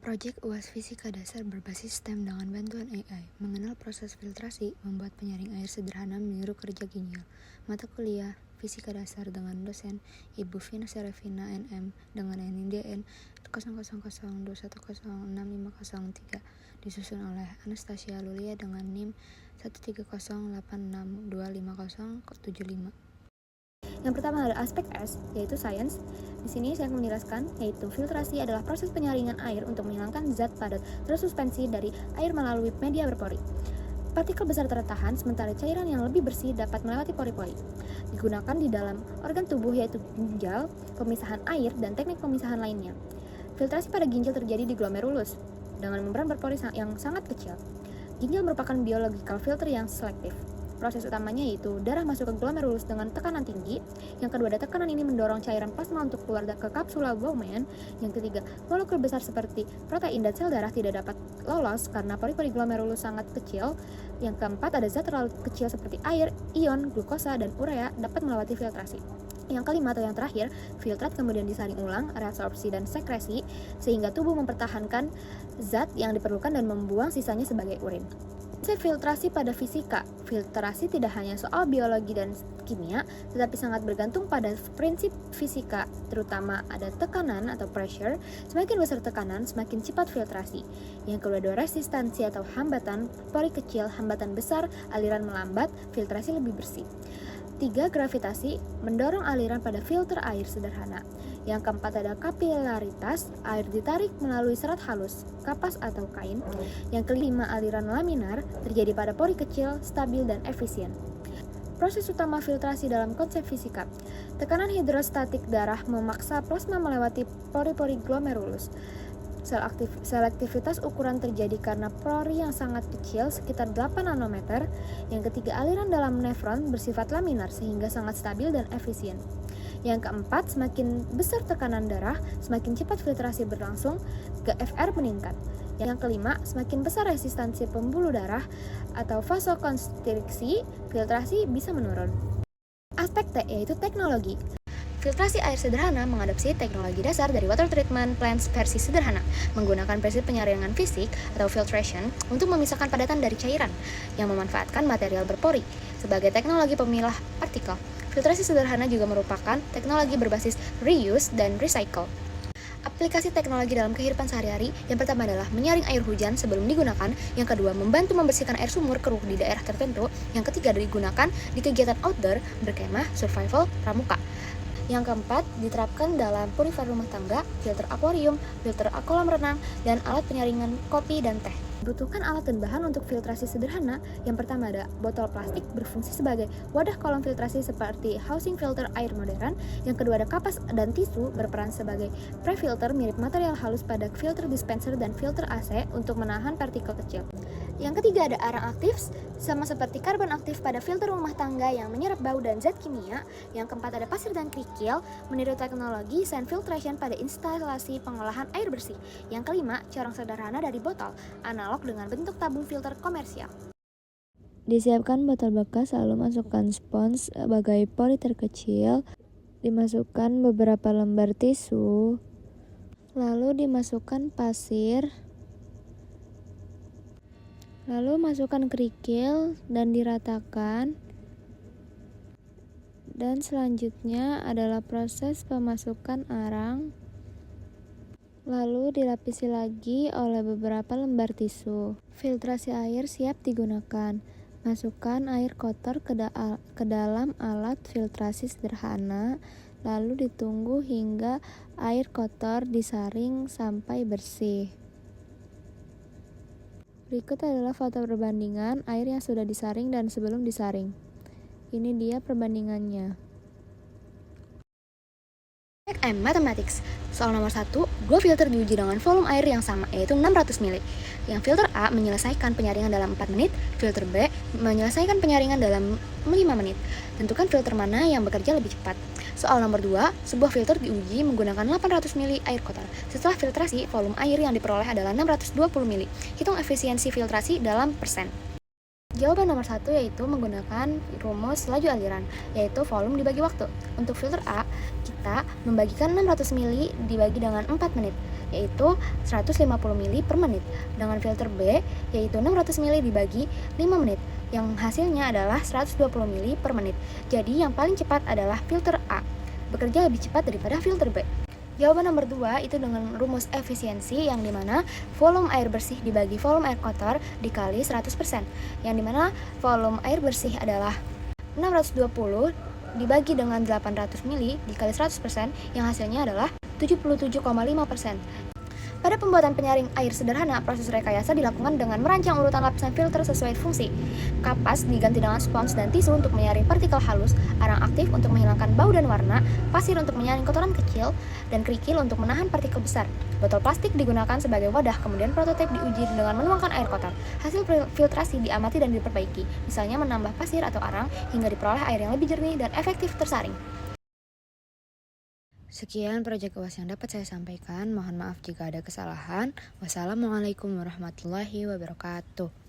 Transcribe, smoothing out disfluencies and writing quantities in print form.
Proyek UAS Fisika Dasar berbasis STEM dengan bantuan AI, mengenal proses filtrasi, membuat penyaring air sederhana meniru kerja ginjal. Mata kuliah Fisika Dasar dengan dosen Ibu Vina Serafina NM dengan NIDN 0002106503, disusun oleh Anastasia Lulia dengan NIM 13086250075. Yang pertama ada aspek S, yaitu science. Di sini saya akan menjelaskan, yaitu filtrasi adalah proses penyaringan air untuk menghilangkan zat padat tersuspensi dari air melalui media berpori. Partikel besar tertahan, sementara cairan yang lebih bersih dapat melewati pori-pori. Digunakan di dalam organ tubuh, yaitu ginjal, pemisahan air, dan teknik pemisahan lainnya. Filtrasi pada ginjal terjadi di glomerulus, dengan membran berpori yang sangat kecil. Ginjal merupakan biological filter yang selektif. Proses utamanya yaitu darah masuk ke glomerulus dengan tekanan tinggi. Yang kedua, ada tekanan ini mendorong cairan plasma untuk keluar ke kapsula Bowman. Yang ketiga, molekul besar seperti protein dan sel darah tidak dapat lolos karena pori-pori glomerulus sangat kecil. Yang keempat, ada zat terlalu kecil seperti air, ion, glukosa, dan urea dapat melewati filtrasi. Yang kelima atau yang terakhir, filtrat kemudian disaring ulang, reabsorpsi dan sekresi, sehingga tubuh mempertahankan zat yang diperlukan dan membuang sisanya sebagai urin. Filtrasi pada fisika. Filtrasi tidak hanya soal biologi dan kimia, tetapi sangat bergantung pada prinsip fisika, terutama ada tekanan atau pressure. Semakin besar tekanan, semakin cepat filtrasi. Yang kedua ada resistansi atau hambatan, pori kecil, hambatan besar, aliran melambat, filtrasi lebih bersih. 3. Gravitasi, mendorong aliran pada filter air sederhana. Yang keempat ada kapilaritas, air ditarik melalui serat halus, kapas atau kain. Yang kelima, aliran laminar, terjadi pada pori kecil, stabil dan efisien. Proses utama filtrasi dalam konsep fisika. Tekanan hidrostatik darah memaksa plasma melewati pori-pori glomerulus. Selektivitas ukuran terjadi karena pori yang sangat kecil, sekitar 8 nanometer. Yang ketiga, aliran dalam nefron bersifat laminar sehingga sangat stabil dan efisien. Yang keempat, semakin besar tekanan darah, semakin cepat filtrasi berlangsung, GFR meningkat. Yang kelima, semakin besar resistansi pembuluh darah atau vasokonstriksi, filtrasi bisa menurun. Aspek T yaitu teknologi. Filtrasi air sederhana mengadopsi teknologi dasar dari water treatment plants versi sederhana, menggunakan prinsip penyaringan fisik atau filtration untuk memisahkan padatan dari cairan yang memanfaatkan material berpori sebagai teknologi pemilah partikel. Filtrasi sederhana juga merupakan teknologi berbasis reuse dan recycle. Aplikasi teknologi dalam kehidupan sehari-hari, yang pertama adalah menyaring air hujan sebelum digunakan, yang kedua membantu membersihkan air sumur keruh di daerah tertentu, yang ketiga digunakan di kegiatan outdoor, berkemah, survival, pramuka. Yang keempat, diterapkan dalam purifier rumah tangga, filter akuarium, filter kolam renang, dan alat penyaringan kopi dan teh. Dibutuhkan alat dan bahan untuk filtrasi sederhana. Yang pertama ada botol plastik berfungsi sebagai wadah kolom filtrasi seperti housing filter air modern. Yang kedua ada kapas dan tisu berperan sebagai pre-filter mirip material halus pada filter dispenser dan filter AC untuk menahan partikel kecil. Yang ketiga ada arang aktif, sama seperti karbon aktif pada filter rumah tangga yang menyerap bau dan zat kimia. Yang keempat ada pasir dan kerikil, meniru teknologi sand filtration pada instalasi pengolahan air bersih. Yang kelima, corong sederhana dari botol, analog dengan bentuk tabung filter komersial. Disiapkan botol bekas, lalu masukkan spons sebagai pori terkecil, dimasukkan beberapa lembar tisu, lalu dimasukkan pasir, lalu masukkan kerikil dan diratakan. Dan selanjutnya adalah proses pemasukan arang, lalu dilapisi lagi oleh beberapa lembar tisu. Filtrasi air siap digunakan. Masukkan air kotor ke dalam alat filtrasi sederhana, lalu ditunggu hingga air kotor disaring sampai bersih. Berikut adalah foto perbandingan air yang sudah disaring dan sebelum disaring. Ini dia perbandingannya. Mathematics. Soal nomor 1, dua filter diuji dengan volume air yang sama, yaitu 600 ml. Yang filter A menyelesaikan penyaringan dalam 4 menit, filter B menyelesaikan penyaringan dalam 5 menit. Tentukan filter mana yang bekerja lebih cepat. Soal nomor 2, sebuah filter diuji menggunakan 800 ml air kotor. Setelah filtrasi, volume air yang diperoleh adalah 620 ml. Hitung efisiensi filtrasi dalam persen. Jawaban nomor 1 yaitu menggunakan rumus laju aliran, yaitu volume dibagi waktu. Untuk filter A, kita membagikan 600 ml dibagi dengan 4 menit. yaitu 150 ml per menit, dengan filter B, yaitu 600 ml dibagi 5 menit, yang hasilnya adalah 120 ml per menit. Jadi yang paling cepat adalah filter A, bekerja lebih cepat daripada filter B. Jawaban nomor 2 itu dengan rumus efisiensi, yang dimana volume air bersih dibagi volume air kotor dikali 100%, yang dimana volume air bersih adalah 620 dibagi dengan 800 ml dikali 100%, yang hasilnya adalah 77,5%. Pada pembuatan penyaring air sederhana, proses rekayasa dilakukan dengan merancang urutan lapisan filter sesuai fungsi. Kapas diganti dengan spons dan tisu untuk menyaring partikel halus, arang aktif untuk menghilangkan bau dan warna, pasir untuk menyaring kotoran kecil, dan kerikil untuk menahan partikel besar. Botol plastik digunakan sebagai wadah, kemudian prototip diuji dengan menuangkan air kotor. Hasil filtrasi diamati dan diperbaiki, misalnya menambah pasir atau arang, hingga diperoleh air yang lebih jernih dan efektif tersaring. Sekian proyek UAS yang dapat saya sampaikan. Mohon maaf jika ada kesalahan. Wassalamualaikum warahmatullahi wabarakatuh.